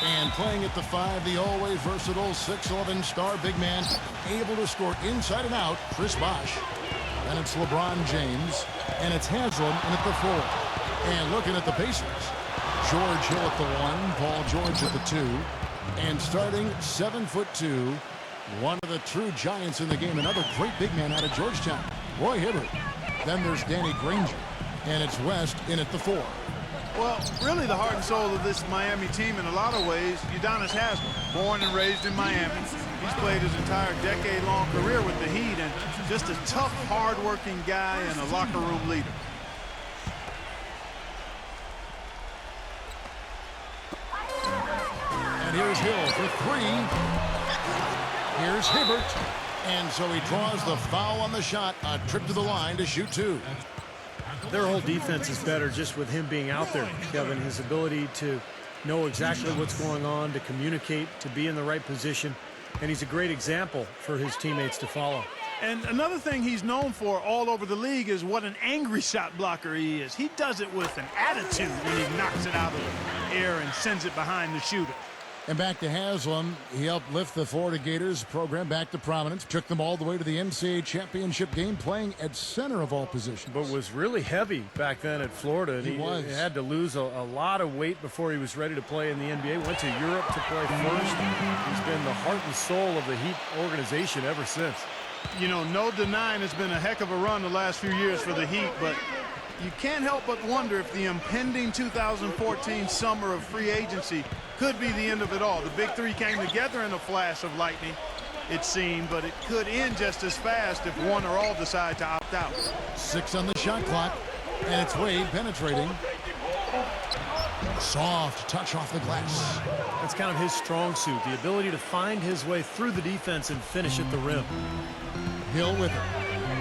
And playing at the 5, the always versatile 6'11" star big man, able to score inside and out, Chris Bosh. And it's LeBron James, and it's Haslam in at the 4. And looking at the Pacers, George Hill at the 1, Paul George at the 2, and starting 7'2", one of the true giants in the game, another great big man out of Georgetown, Roy Hibbert. Then there's Danny Granger, and it's West in at the 4. Well, really the heart and soul of this Miami team in a lot of ways, Udonis Haslam, born and raised in Miami. He's played his entire decade-long career with the Heat, and just a tough, hard-working guy and a locker room leader. And here's Hill for 3. Here's Hibbert. And so he draws the foul on the shot, a trip to the line to shoot 2. Their whole defense is better just with him being out there, Kevin. His ability to know exactly what's going on, to communicate, to be in the right position. And he's a great example for his teammates to follow. And another thing he's known for all over the league is what an angry shot blocker he is. He does it with an attitude when he knocks it out of the air and sends it behind the shooter. And back to Haslam. He helped lift the Florida Gators program back to prominence, took them all the way to the NCAA championship game, playing at center of all positions. But was really heavy back then at Florida. And he had to lose a lot of weight before he was ready to play in the NBA. Went to Europe to play first. He's been the heart and soul of the Heat organization ever since. You know, no denying it's been a heck of a run the last few years for the Heat, but you can't help but wonder if the impending 2014 summer of free agency could be the end of it all. The big three came together in a flash of lightning, it seemed, but it could end just as fast if one or all decide to opt out. 6 on the shot clock, and it's Wade penetrating. Soft touch off the glass. That's kind of his strong suit, the ability to find his way through the defense and finish at the rim. Hill with it.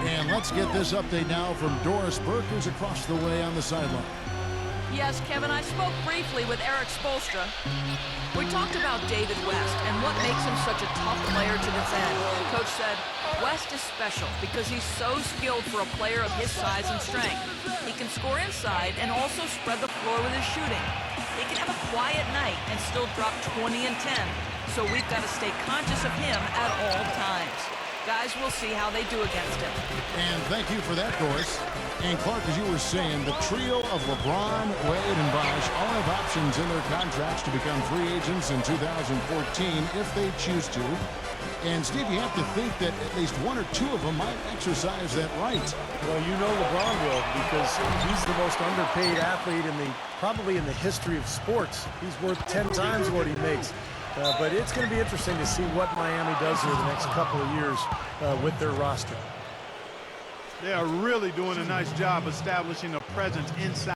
And let's get this update now from Doris Burke, who's across the way on the sideline. Yes, Kevin, I spoke briefly with Eric Spoelstra. We talked about David West and what makes him such a tough player to defend. Coach said, West is special because he's so skilled for a player of his size and strength. He can score inside and also spread the floor with his shooting. He can have a quiet night and still drop 20 and 10. So we've got to stay conscious of him at all times. Guys, we'll see how they do against him. And thank you for that, Doris. And Clark, as you were saying, the trio of LeBron, Wade, and Bosh all have options in their contracts to become free agents in 2014 if they choose to. And, Steve, you have to think that at least 1 or 2 of them might exercise that right. Well, you know LeBron will, because he's the most underpaid athlete probably in the history of sports. He's worth 10 times what he makes. But it's going to be interesting to see what Miami does here the next couple of years with their roster. They are really doing a nice job establishing a presence inside.